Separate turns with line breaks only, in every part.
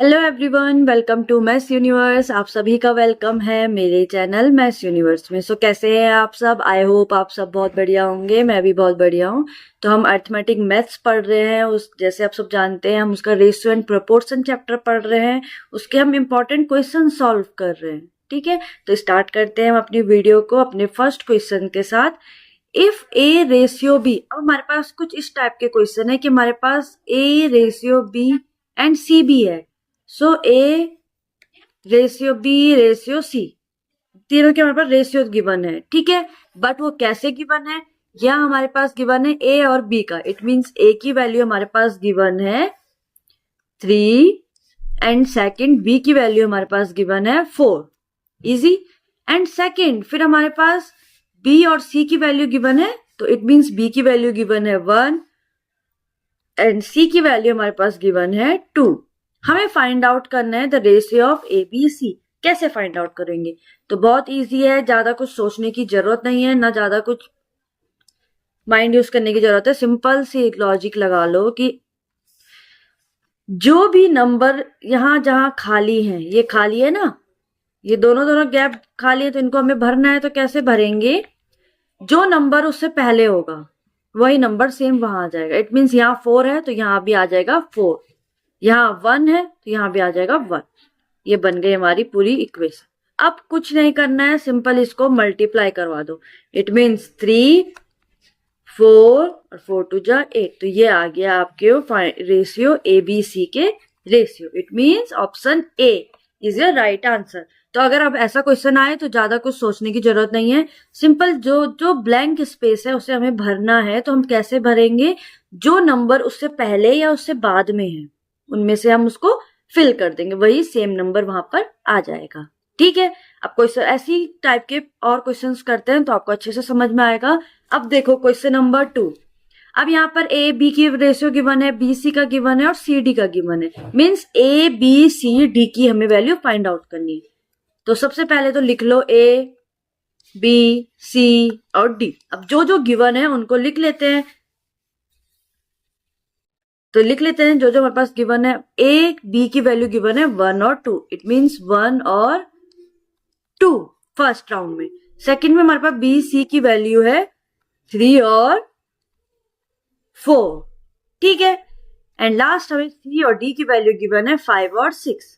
Hello everyone, welcome to maths universe. आप सभी का वेलकम है मेरे चैनल मैथ्स यूनिवर्स में। सो कैसे हैं आप सब? आई होप आप सब बहुत बढ़िया होंगे। मैं भी बहुत बढ़िया हूँ। तो हम अरिथमेटिक मैथ्स पढ़ रहे हैं। उस जैसे आप सब जानते हैं, हम उसका रेशियो एंड प्रोपोर्शन चैप्टर पढ़ रहे हैं। उसके हम इंपॉर्टेंट क्वेश्चन सॉल्व कर रहे हैं। ठीक है, तो स्टार्ट करते हैं हम अपनी वीडियो को अपने फर्स्ट क्वेश्चन के साथ। इफ ए रेशियो बी, अब हमारे पास कुछ इस टाइप के क्वेश्चन है कि हमारे पास A ratio B and C भी है। So A ratio B ratio C, तीनों के हमारे पास रेशियो गिवन है। ठीक है, बट वो कैसे गिवन है? या हमारे पास गिवन है ए और बी का। इट मीन्स ए की वैल्यू हमारे पास गिवन है 3 एंड सेकंड बी की वैल्यू हमारे पास गिवन है 4। इजी। एंड सेकंड फिर हमारे पास बी और सी की वैल्यू गिवन है, तो इट मीन्स बी की वैल्यू गिवन है 1 एंड सी की वैल्यू हमारे पास गिवन है 2। हमें फाइंड आउट करना है the ratio of A B C. कैसे फाइंड आउट करेंगे? तो बहुत इजी है, ज्यादा कुछ सोचने की जरूरत नहीं है, ना ज्यादा कुछ माइंड यूज करने की जरूरत है। सिंपल सी एक लॉजिक लगा लो कि जो भी नंबर यहां जहां खाली है, ये खाली है ना, ये दोनों दोनों गैप खाली है, तो इनको हमें भरना है। तो कैसे भरेंगे? जो नंबर उससे पहले होगा वही नंबर सेम वहां आ जाएगा। इट मीन्स यहाँ 4 है तो यहाँ भी आ जाएगा 4, यहाँ 1 है तो यहाँ भी आ जाएगा 1। ये बन गई हमारी पूरी इक्वेशन। अब कुछ नहीं करना है, सिंपल इसको मल्टीप्लाई करवा दो। इट मीन्स 3 4 और 4 2 जा 8। तो ये आ गया आपके रेशियो ए बी सी के ratio. It means option A is your right answer. तो अगर अब ऐसा क्वेश्चन आए तो ज्यादा कुछ सोचने की जरूरत नहीं है। सिंपल जो जो ब्लैंक स्पेस है उसे हमें भरना है। तो हम कैसे भरेंगे? जो नंबर उससे पहले या उससे बाद में है उनमें से हम उसको फिल कर देंगे, वही सेम नंबर वहां पर आ जाएगा। ठीक है, अब क्वेश्चन ऐसी टाइप के और क्वेश्चंस करते हैं तो आपको अच्छे से समझ में आएगा। अब देखो क्वेश्चन नंबर 2। अब यहाँ पर ए बी की रेशियो गिवन है, बी सी का गिवन है और सी डी का गिवन है। Means A B C D की हमें वैल्यू फाइंड आउट करनी है। तो सबसे पहले तो लिख लो ए बी सी और डी। अब जो जो गिवन है उनको लिख लेते हैं। तो लिख लेते हैं जो जो हमारे पास गिवन है। ए बी की वैल्यू गिवन है 1 और 2। इट मीन्स 1 और 2 फर्स्ट राउंड में। सेकंड में हमारे पास बी सी की वैल्यू है 3 और 4। ठीक है, एंड लास्ट हमें सी और डी की वैल्यू गिवन है 5 और 6।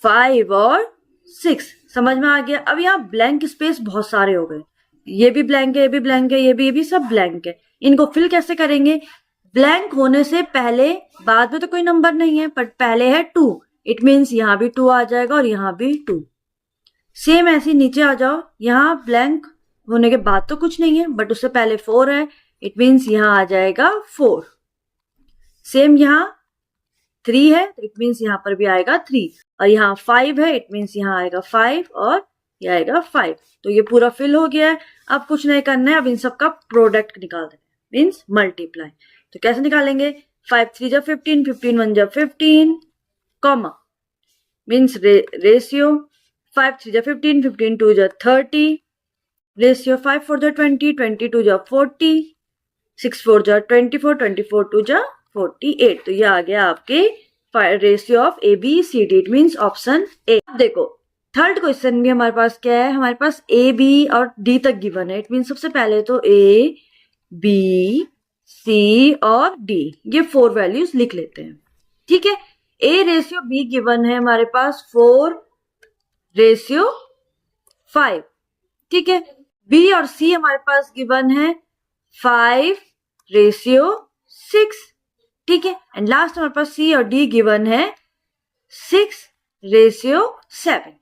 5 और 6 समझ में आ गया। अब यहाँ ब्लैंक स्पेस बहुत सारे हो गए। ये भी ब्लैंक है, ये भी ब्लैंक है, ये भी सब ब्लैंक है। इनको फिल कैसे करेंगे? ब्लैंक होने से पहले, बाद में तो कोई नंबर नहीं है, बट पहले है 2। इट मीन्स यहाँ भी 2 आ जाएगा और यहाँ भी 2। सेम ऐसे नीचे आ जाओ। यहाँ ब्लैंक होने के बाद तो कुछ नहीं है, बट उससे पहले 4 है। इट मीन्स यहाँ आ जाएगा 4। सेम यहाँ 3 है तो इट मीन्स यहाँ पर भी आएगा 3। और यहाँ 5 है, इट मीन्स यहाँ आएगा 5 और ये आएगा 5। तो ये पूरा फिल हो गया है। अब कुछ नहीं करना है, अब इन सबका प्रोडक्ट निकाल देना है, मीन्स मल्टीप्लाई। तो कैसे निकालेंगे? 5 3 जा 15, 15 1 जा 15, कॉमा मीन्स रेशियो 5 3 जा 15, 15 2 जा 30, रेशियो 5 4 जा 20, 22 जा 40, 6 4 जा 24, 24 2 जा 48। तो ये आ गया आपके ratio of A B C D. It means option A. देखो थर्ड क्वेश्चन भी हमारे पास क्या है? हमारे पास ए बी और डी तक गिवन है। इट मीन्स सबसे पहले तो ए बी सी और डी, ये 4 वैल्यूज लिख लेते हैं। ठीक है, ए रेशियो बी गिवन है हमारे पास 4 रेशियो 5। ठीक है, बी और सी हमारे पास गिवन है 5 रेशियो 6। ठीक है, एंड लास्ट हमारे पास सी और डी गिवन है 6 रेशियो 7।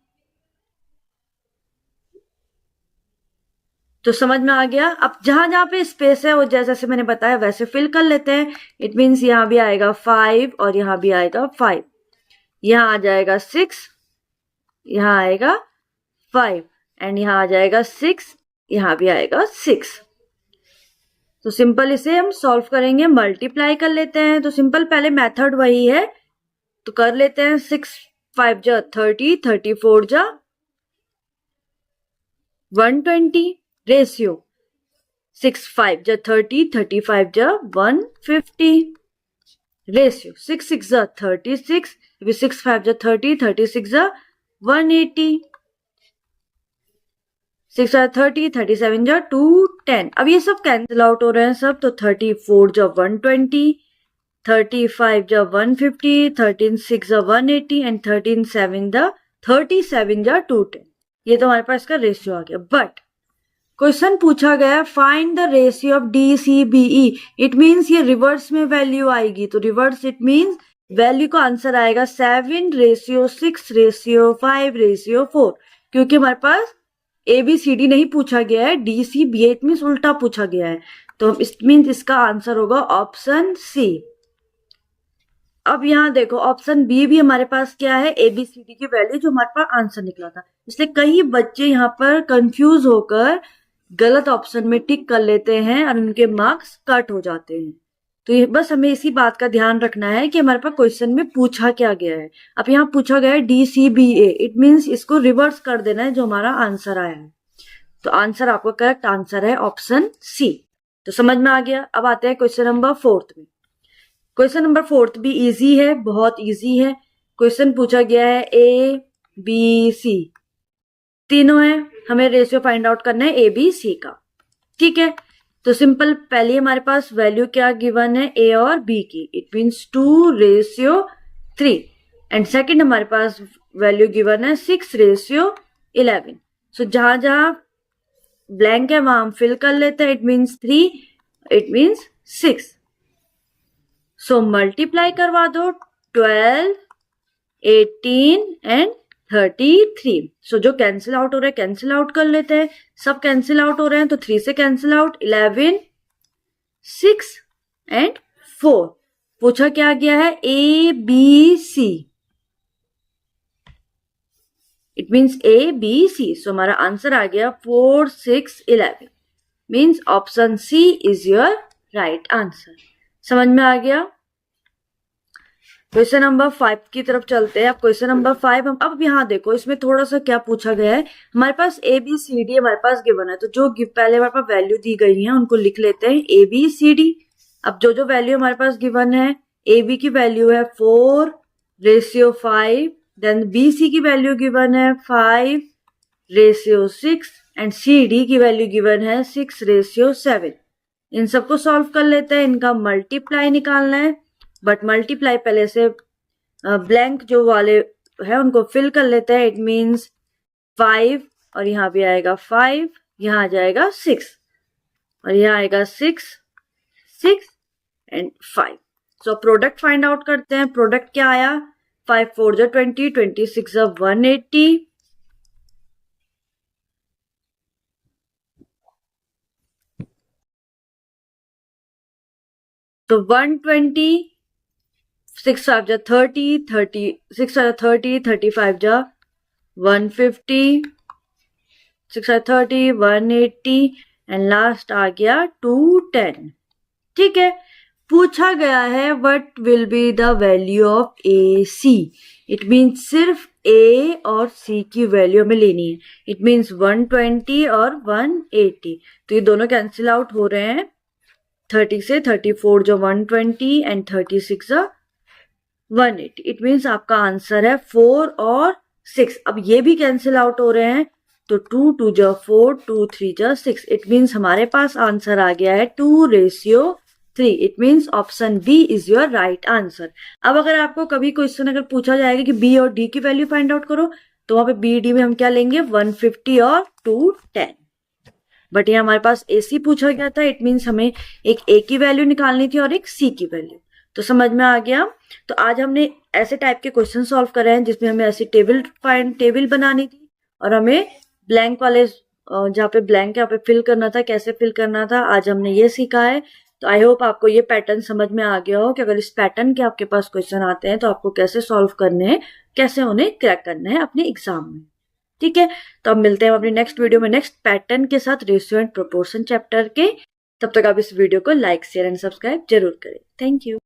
तो समझ में आ गया। अब जहां जहां पे स्पेस है वो जैसे जैसे मैंने बताया वैसे फिल कर लेते हैं। इट मीन्स यहां भी आएगा 5 और यहां भी आएगा 5। यहां आ जाएगा 6, यहां आएगा 5 एंड यहां आ जाएगा 6, यहां भी आएगा 6। तो सिंपल इसे हम सॉल्व करेंगे, मल्टीप्लाई कर लेते हैं। तो सिंपल पहले मेथड वही है, तो कर लेते हैं। 6 5 जा 30, 34 जा 120, रेशियो 6 5 जा 30, 35 जा 150। रेशियो 6 6 जा 36, 6 5 जा 30, 36 जा 180, 6 जा 30, 37 जा 210। अब ये सब कैंसिल आउट हो रहे हैं सब, तो 34 जा 120, 35 जा 150, 13 6 जा 180 एंड 37 जा 210। ये तो हमारे पास इसका रेशियो आ गया। बट क्वेश्चन पूछा गया find the ratio of DCBE, it means ये रिवर्स में वैल्यू आएगी। तो रिवर्स इट मीन्स वैल्यू का आंसर आएगा 7:6:5:4, क्योंकि हमारे पास ABCD नहीं पूछा गया है, DCBA इट मीन्स उल्टा पूछा गया है। तो इट मीन्स इसका आंसर होगा ऑप्शन सी। अब यहाँ देखो ऑप्शन बी भी हमारे पास क्या है, ABCD की वैल्यू जो हमारे पास आंसर निकला था। इसलिए कई बच्चे यहाँ पर कंफ्यूज होकर गलत ऑप्शन में टिक कर लेते हैं और उनके मार्क्स कट हो जाते हैं। तो ये बस हमें इसी बात का ध्यान रखना है कि हमारे पास क्वेश्चन में पूछा क्या गया है। अब यहाँ पूछा गया है DCBA, इट मीन्स इसको रिवर्स कर देना है जो हमारा आंसर आया है। तो आंसर आपका करेक्ट आंसर है ऑप्शन सी। तो समझ में आ गया। अब आते हैं क्वेश्चन नंबर 4 में। क्वेश्चन नंबर 4 भी इजी है, बहुत इजी है। क्वेश्चन पूछा गया है ABC, तीनों है, हमें रेशियो फाइंड आउट करना है ABC का। ठीक है, तो सिंपल पहले हमारे पास वैल्यू क्या गिवन है A और B की, इट मीन्स 2:3 एंड सेकंड हमारे पास वैल्यू गिवन है 6:11। सो जहां जहां ब्लैंक है वहां हम फिल कर लेते हैं, it means 3, it means 6। So multiply करवा दो 12, 18 एंड 33। सो जो कैंसिल आउट हो रहे हैं कैंसिल आउट कर लेते हैं, सब कैंसिल आउट हो रहे हैं तो 3 से कैंसिल आउट, 11, 6 एंड 4। पूछा क्या गया है ABC, it means ABC। So हमारा आंसर आ गया 4, 6, 11, means option C is your right answer. समझ में आ गया। क्वेश्चन नंबर 5 की तरफ चलते हैं। अब क्वेश्चन नंबर 5 हम अब यहाँ देखो इसमें थोड़ा सा क्या पूछा गया है, हमारे पास ABCD हमारे पास गिवन है, तो जो पहले हमारे पास वैल्यू दी गई है उनको लिख लेते हैं ABCD। अब जो जो वैल्यू हमारे पास गिवन है, AB की वैल्यू है 4:5, देन BC की वैल्यू गिवन है 5:6 एंड CD की वैल्यू गिवन है 6:7। इन सबको सॉल्व कर लेते हैं, इनका मल्टीप्लाई निकालना है। बट मल्टीप्लाई पहले से ब्लैंक जो वाले है उनको फिल कर लेते हैं, इट मीन्स 5 और यहाँ भी आएगा 5, यहाँ आ जाएगा 6 और यहाँ आएगा 6, 6 and 5। So product find out करते हैं। प्रोडक्ट क्या आया, 5 4 जा 20, 26 जा 180, तो 120, 6 5 जा 30, 6 जा 30, 35 जा 150, 6 जा 30, 180 एंड लास्ट आ गया 210। ठीक है, पूछा गया है what will be the value of AC, it means सिर्फ A और C की वैल्यू हमें लेनी है, इट मीन्स 120 और 180। तो ये दोनों कैंसिल आउट हो रहे हैं, 30 से 34 जो 120 एंड 36 जो 180। इट मीन्स आपका आंसर है 4 और 6। अब ये भी कैंसिल आउट हो रहे हैं, तो 2 2 जा 4, 2 3 जा 6। इट मीन्स हमारे पास आंसर आ गया है 2:3। It means option B is your right answer. अब अगर आपको कभी क्वेश्चन अगर पूछा जाएगा कि B और D की वैल्यू फाइंड आउट करो, तो वहां पे B D में हम क्या लेंगे, 150 और 210। बट यहाँ हमारे पास AC पूछा गया था, इट मीन्स हमें एक A की वैल्यू निकालनी थी और एक C की वैल्यू। तो समझ में आ गया। तो आज हमने ऐसे टाइप के क्वेश्चन सॉल्व करे हैं जिसमें हमें ऐसी टेबल बनानी थी और हमें ब्लैंक वाले जहाँ पे ब्लैंक है यहाँ पे फिल करना था, कैसे फिल करना था, आज हमने ये सीखा है। तो आई होप आपको ये पैटर्न समझ में आ गया हो कि अगर इस पैटर्न के आपके पास क्वेश्चन आते हैं तो आपको कैसे सॉल्व करने हैं, कैसे उन्हें क्रैक करना है अपने एग्जाम में। ठीक है, तो अब मिलते हैं अपनी नेक्स्ट वीडियो में नेक्स्ट पैटर्न के साथ, रेशियो एंड प्रोपोर्शन चैप्टर के। तब तक आप इस वीडियो को लाइक शेयर एंड सब्सक्राइब जरूर करें। Thank you.